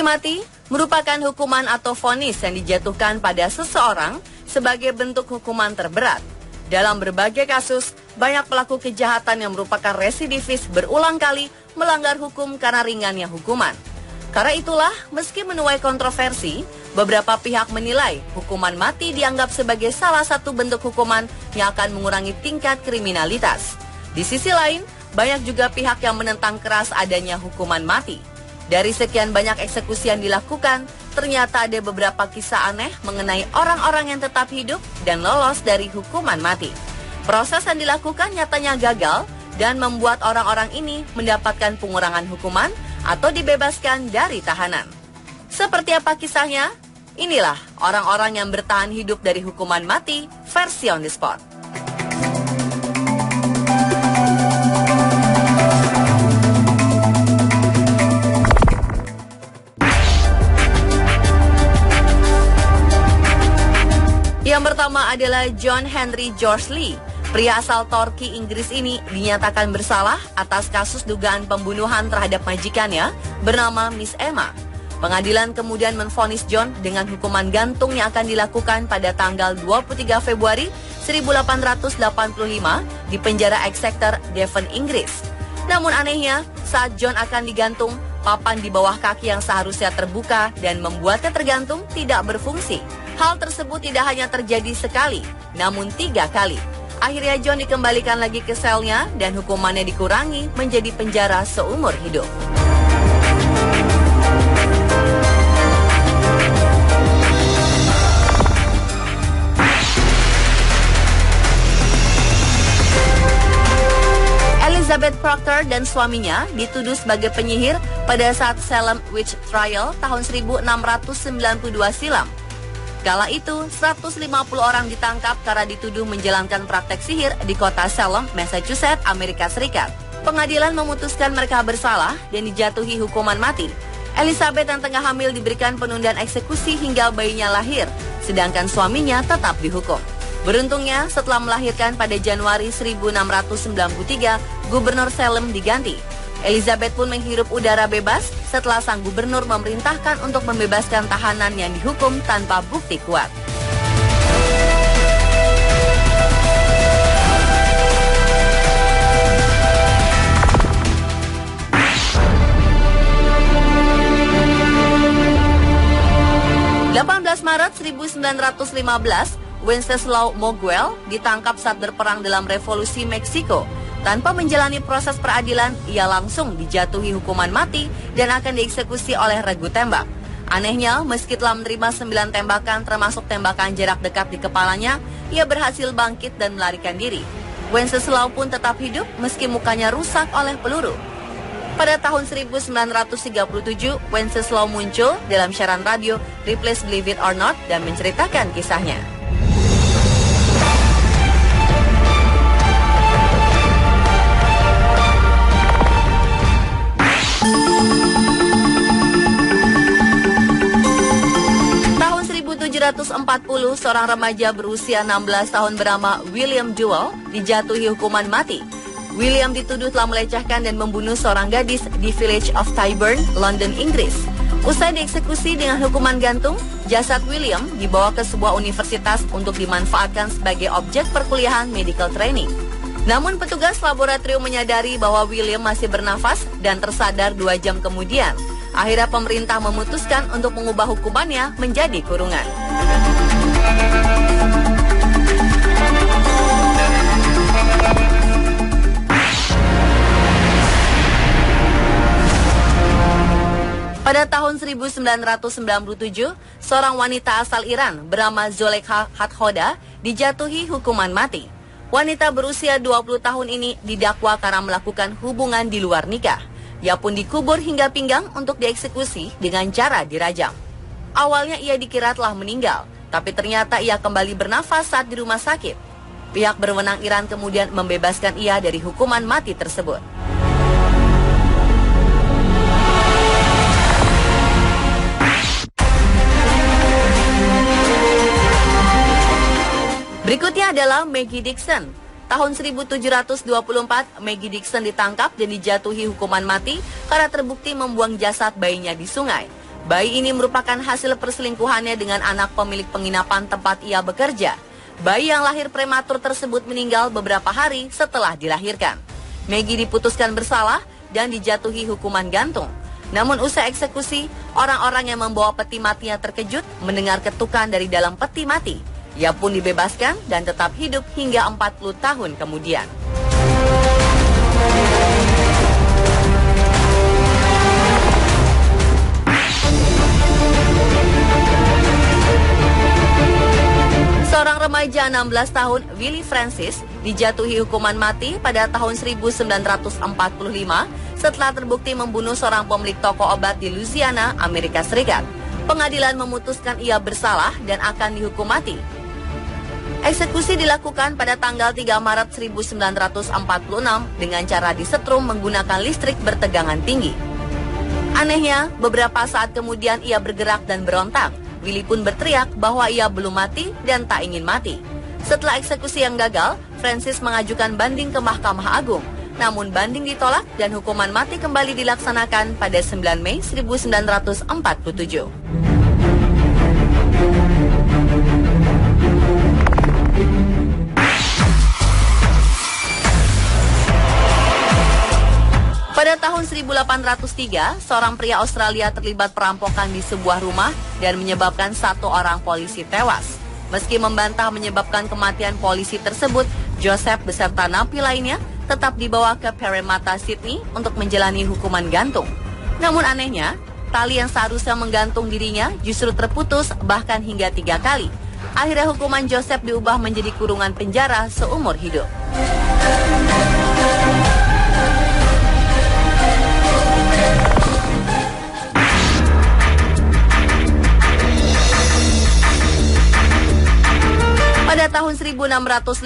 mati merupakan hukuman atau vonis yang dijatuhkan pada seseorang sebagai bentuk hukuman terberat. Dalam berbagai kasus, banyak pelaku kejahatan yang merupakan residivis berulang kali melanggar hukum karena ringannya hukuman. Karena itulah, meski menuai kontroversi, beberapa pihak menilai hukuman mati dianggap sebagai salah satu bentuk hukuman yang akan mengurangi tingkat kriminalitas. Di sisi lain, banyak juga pihak yang menentang keras adanya hukuman mati. Dari sekian banyak eksekusi yang dilakukan, ternyata ada beberapa kisah aneh mengenai orang-orang yang tetap hidup dan lolos dari hukuman mati. Proses yang dilakukan nyatanya gagal dan membuat orang-orang ini mendapatkan pengurangan hukuman atau dibebaskan dari tahanan. Seperti apa kisahnya? Inilah orang-orang yang bertahan hidup dari hukuman mati versi On The Spot. Yang pertama adalah John Henry George Lee. Pria asal Torquay, Inggris ini dinyatakan bersalah atas kasus dugaan pembunuhan terhadap majikannya bernama Miss Emma. Pengadilan kemudian menvonis John dengan hukuman gantung yang akan dilakukan pada tanggal 23 Februari 1885 di penjara Exeter, Devon, Inggris. Namun anehnya, saat John akan digantung, papan di bawah kaki yang seharusnya terbuka dan membuatnya tergantung tidak berfungsi. Hal tersebut tidak hanya terjadi sekali, namun 3 kali. Akhirnya John dikembalikan lagi ke selnya dan hukumannya dikurangi menjadi penjara seumur hidup. Elizabeth Proctor dan suaminya dituduh sebagai penyihir pada saat Salem Witch Trial tahun 1692 silam. Kala itu, 150 orang ditangkap karena dituduh menjalankan praktek sihir di kota Salem, Massachusetts, Amerika Serikat. Pengadilan memutuskan mereka bersalah dan dijatuhi hukuman mati. Elizabeth yang tengah hamil diberikan penundaan eksekusi hingga bayinya lahir, sedangkan suaminya tetap dihukum. Beruntungnya, setelah melahirkan pada Januari 1693, Gubernur Salem diganti. Elizabeth pun menghirup udara bebas setelah sang gubernur memerintahkan untuk membebaskan tahanan yang dihukum tanpa bukti kuat. Maret 1915, Wenceslao Moguel ditangkap saat berperang dalam Revolusi Meksiko. Tanpa menjalani proses peradilan, ia langsung dijatuhi hukuman mati dan akan dieksekusi oleh regu tembak. Anehnya, meski telah menerima 9 tembakan termasuk tembakan jarak dekat di kepalanya, ia berhasil bangkit dan melarikan diri. Wenceslao pun tetap hidup meski mukanya rusak oleh peluru. Pada tahun 1937, Wenceslao muncul dalam siaran radio Ripley's Believe It or Not dan menceritakan kisahnya. Tahun 1740, seorang remaja berusia 16 tahun bernama William Jewell dijatuhi hukuman mati. William dituduh telah melecehkan dan membunuh seorang gadis di Village of Tyburn, London, Inggris. Usai dieksekusi dengan hukuman gantung, jasad William dibawa ke sebuah universitas untuk dimanfaatkan sebagai objek perkuliahan medical training. Namun petugas laboratorium menyadari bahwa William masih bernafas dan tersadar 2 jam kemudian. Akhirnya pemerintah memutuskan untuk mengubah hukumannya menjadi kurungan. Pada tahun 1997, seorang wanita asal Iran bernama Zolekha Hathoda dijatuhi hukuman mati. Wanita berusia 20 tahun ini didakwa karena melakukan hubungan di luar nikah. Ia pun dikubur hingga pinggang untuk dieksekusi dengan cara dirajam. Awalnya ia dikira telah meninggal, tapi ternyata ia kembali bernafas saat di rumah sakit. Pihak berwenang Iran kemudian membebaskan ia dari hukuman mati tersebut. Berikutnya adalah Maggie Dickson. Tahun 1724, Maggie Dickson ditangkap dan dijatuhi hukuman mati karena terbukti membuang jasad bayinya di sungai. Bayi ini merupakan hasil perselingkuhannya dengan anak pemilik penginapan tempat ia bekerja. Bayi yang lahir prematur tersebut meninggal beberapa hari setelah dilahirkan. Maggie diputuskan bersalah dan dijatuhi hukuman gantung. Namun usai eksekusi, orang-orang yang membawa peti matinya terkejut mendengar ketukan dari dalam peti mati. Ia pun dibebaskan dan tetap hidup hingga 40 tahun kemudian. Seorang remaja 16 tahun, Willie Francis, dijatuhi hukuman mati pada tahun 1945 setelah terbukti membunuh seorang pemilik toko obat di Louisiana, Amerika Serikat. Pengadilan memutuskan ia bersalah dan akan dihukum mati. Eksekusi dilakukan pada tanggal 3 Maret 1946 dengan cara disetrum menggunakan listrik bertegangan tinggi. Anehnya, beberapa saat kemudian ia bergerak dan berontak. Willie pun berteriak bahwa ia belum mati dan tak ingin mati. Setelah eksekusi yang gagal, Francis mengajukan banding ke Mahkamah Agung. Namun banding ditolak dan hukuman mati kembali dilaksanakan pada 9 Mei 1947. Pada tahun 1803, seorang pria Australia terlibat perampokan di sebuah rumah dan menyebabkan 1 orang polisi tewas. Meski membantah menyebabkan kematian polisi tersebut, Joseph beserta napi lainnya tetap dibawa ke Parramatta, Sydney untuk menjalani hukuman gantung. Namun anehnya, tali yang seharusnya menggantung dirinya justru terputus bahkan hingga 3 kali. Akhirnya hukuman Joseph diubah menjadi kurungan penjara seumur hidup. Pada tahun 1650,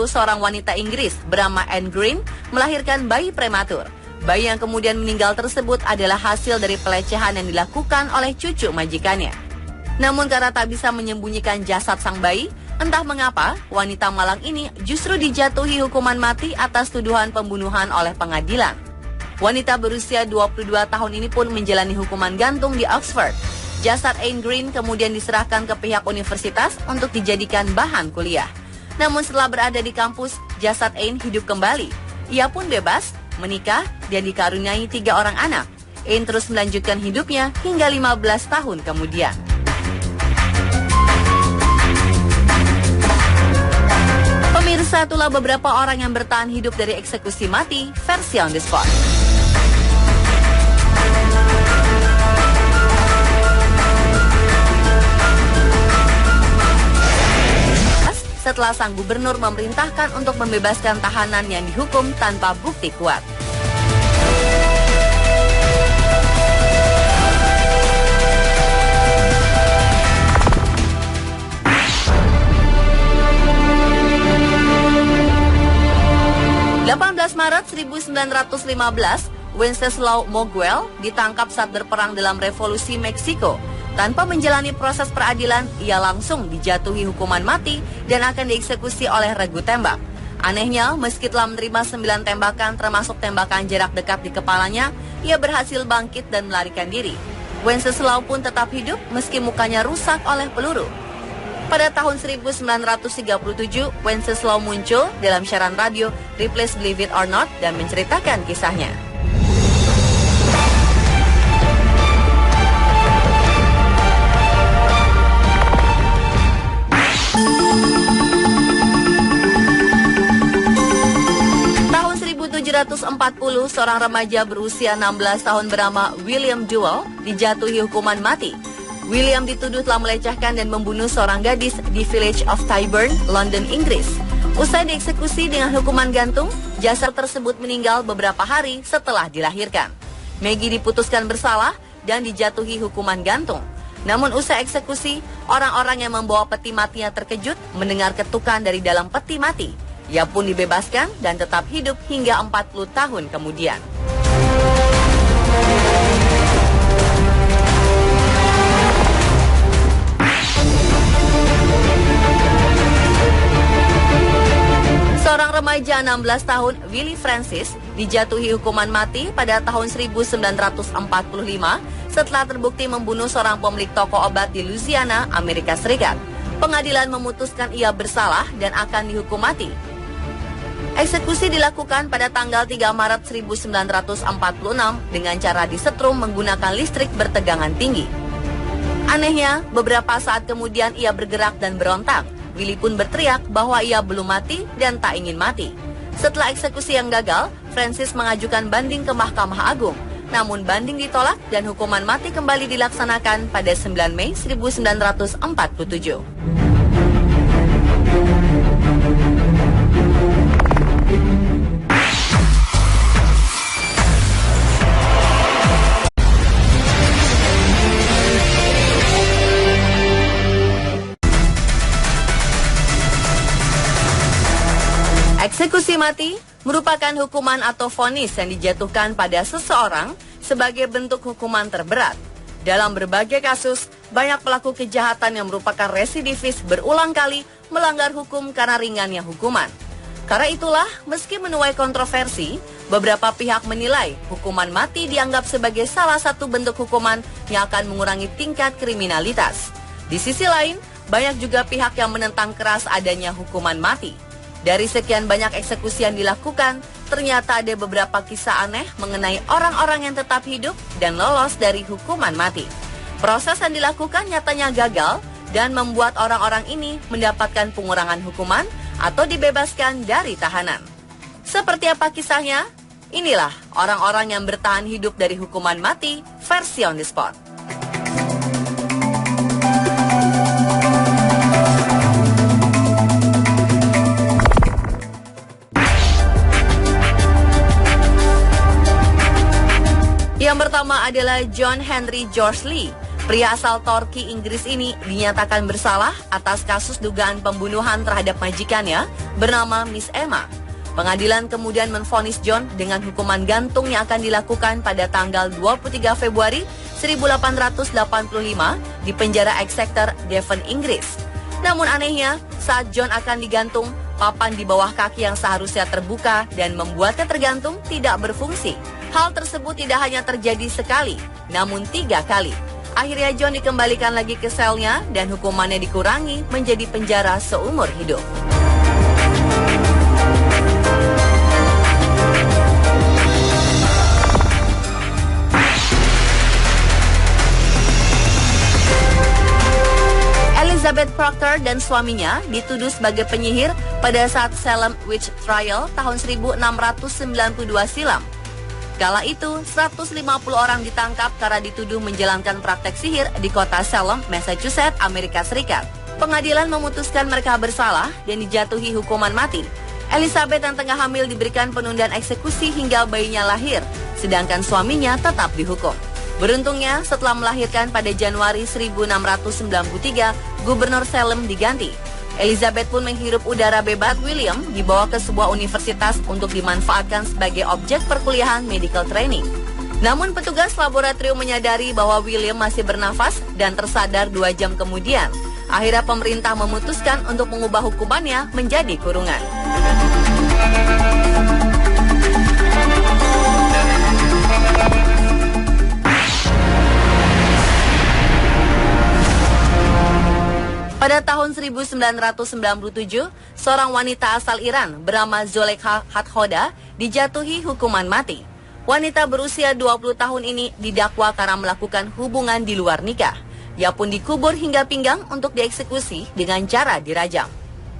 seorang wanita Inggris bernama Anne Green melahirkan bayi prematur. Bayi yang kemudian meninggal tersebut adalah hasil dari pelecehan yang dilakukan oleh cucu majikannya. Namun karena tak bisa menyembunyikan jasad sang bayi, entah mengapa wanita malang ini justru dijatuhi hukuman mati atas tuduhan pembunuhan oleh pengadilan. Wanita berusia 22 tahun ini pun menjalani hukuman gantung di Oxford. Jasad Anne Green kemudian diserahkan ke pihak universitas untuk dijadikan bahan kuliah. Namun setelah berada di kampus, jasad Anne hidup kembali. Ia pun bebas, menikah, dan dikaruniai 3 orang anak. Anne terus melanjutkan hidupnya hingga 15 tahun kemudian. Pemirsa, itulah beberapa orang yang bertahan hidup dari eksekusi mati versi on the spot. Setelah sang gubernur memerintahkan untuk membebaskan tahanan yang dihukum tanpa bukti kuat. Maret 1915, Wenceslao Moguel ditangkap saat berperang dalam Revolusi Meksiko. Tanpa menjalani proses peradilan, ia langsung dijatuhi hukuman mati dan akan dieksekusi oleh regu tembak. Anehnya, meski telah menerima 9 tembakan termasuk tembakan jarak dekat di kepalanya, ia berhasil bangkit dan melarikan diri. Wenceslao pun tetap hidup meski mukanya rusak oleh peluru. Pada tahun 1937, Wenceslao muncul dalam siaran radio Ripley's Believe It or Not dan menceritakan kisahnya. Tahun 1740, seorang remaja berusia 16 tahun bernama William Duell dijatuhi hukuman mati. William dituduh telah melecehkan dan membunuh seorang gadis di Village of Tyburn, London, Inggris. Usai dieksekusi dengan hukuman gantung, jasad tersebut meninggal beberapa hari setelah dilahirkan. Maggie diputuskan bersalah dan dijatuhi hukuman gantung. Namun usai eksekusi, orang-orang yang membawa peti matinya terkejut mendengar ketukan dari dalam peti mati. Ia pun dibebaskan dan tetap hidup hingga 40 tahun kemudian. Seorang Remaja 16 tahun Willie Francis dijatuhi hukuman mati pada tahun 1945 setelah terbukti membunuh seorang pemilik toko obat di Louisiana, Amerika Serikat. Pengadilan memutuskan ia bersalah dan akan dihukum mati. Eksekusi dilakukan pada tanggal 3 Maret 1946 dengan cara disetrum menggunakan listrik bertegangan tinggi. Anehnya, beberapa saat kemudian ia bergerak dan berontak. Willie pun berteriak bahwa ia belum mati dan tak ingin mati. Setelah eksekusi yang gagal, Francis mengajukan banding ke Mahkamah Agung. Namun banding ditolak dan hukuman mati kembali dilaksanakan pada 9 Mei 1947. Eksekusi mati merupakan hukuman atau vonis yang dijatuhkan pada seseorang sebagai bentuk hukuman terberat. Dalam berbagai kasus, banyak pelaku kejahatan yang merupakan residivis berulang kali melanggar hukum karena ringannya hukuman. Karena itulah, meski menuai kontroversi, beberapa pihak menilai hukuman mati dianggap sebagai salah satu bentuk hukuman yang akan mengurangi tingkat kriminalitas. Di sisi lain, banyak juga pihak yang menentang keras adanya hukuman mati. Dari sekian banyak eksekusi yang dilakukan, ternyata ada beberapa kisah aneh mengenai orang-orang yang tetap hidup dan lolos dari hukuman mati. Proses yang dilakukan nyatanya gagal dan membuat orang-orang ini mendapatkan pengurangan hukuman atau dibebaskan dari tahanan. Seperti apa kisahnya? Inilah orang-orang yang bertahan hidup dari hukuman mati versi on the spot. Yang pertama adalah John Henry George Lee. Pria asal Torquay, Inggris ini dinyatakan bersalah atas kasus dugaan pembunuhan terhadap majikannya bernama Miss Emma. Pengadilan kemudian menvonis John dengan hukuman gantung yang akan dilakukan pada tanggal 23 Februari 1885 di penjara Exeter, Devon, Inggris. Namun anehnya, saat John akan digantung, papan di bawah kaki yang seharusnya terbuka dan membuatnya tergantung tidak berfungsi. Hal tersebut tidak hanya terjadi sekali, namun 3 kali. Akhirnya John dikembalikan lagi ke selnya dan hukumannya dikurangi menjadi penjara seumur hidup. Elizabeth Proctor dan suaminya dituduh sebagai penyihir pada saat Salem Witch Trial tahun 1692 silam. Kala itu, 150 orang ditangkap karena dituduh menjalankan praktek sihir di kota Salem, Massachusetts, Amerika Serikat. Pengadilan memutuskan mereka bersalah dan dijatuhi hukuman mati. Elizabeth yang tengah hamil diberikan penundaan eksekusi hingga bayinya lahir, sedangkan suaminya tetap dihukum. Beruntungnya, setelah melahirkan pada Januari 1693, Gubernur Salem diganti. Elizabeth pun menghirup udara bebas. William dibawa ke sebuah universitas untuk dimanfaatkan sebagai objek perkuliahan medical training. Namun petugas laboratorium menyadari bahwa William masih bernafas dan tersadar 2 jam kemudian. Akhirnya pemerintah memutuskan untuk mengubah hukumannya menjadi kurungan. Pada tahun 1997, seorang wanita asal Iran bernama Zolekha Hathoda dijatuhi hukuman mati. Wanita berusia 20 tahun ini didakwa karena melakukan hubungan di luar nikah. Ia pun dikubur hingga pinggang untuk dieksekusi dengan cara dirajam.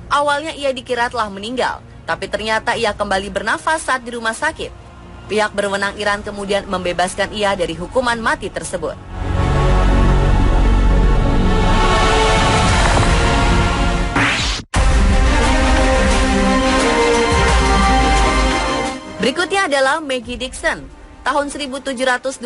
Awalnya ia dikira telah meninggal, tapi ternyata ia kembali bernafas saat di rumah sakit. Pihak berwenang Iran kemudian membebaskan ia dari hukuman mati tersebut. Berikutnya adalah Maggie Dickson. Tahun 1724,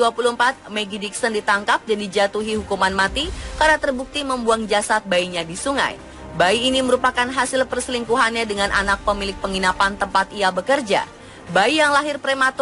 Maggie Dickson ditangkap dan dijatuhi hukuman mati karena terbukti membuang jasad bayinya di sungai. Bayi ini merupakan hasil perselingkuhannya dengan anak pemilik penginapan tempat ia bekerja. Bayi yang lahir prematur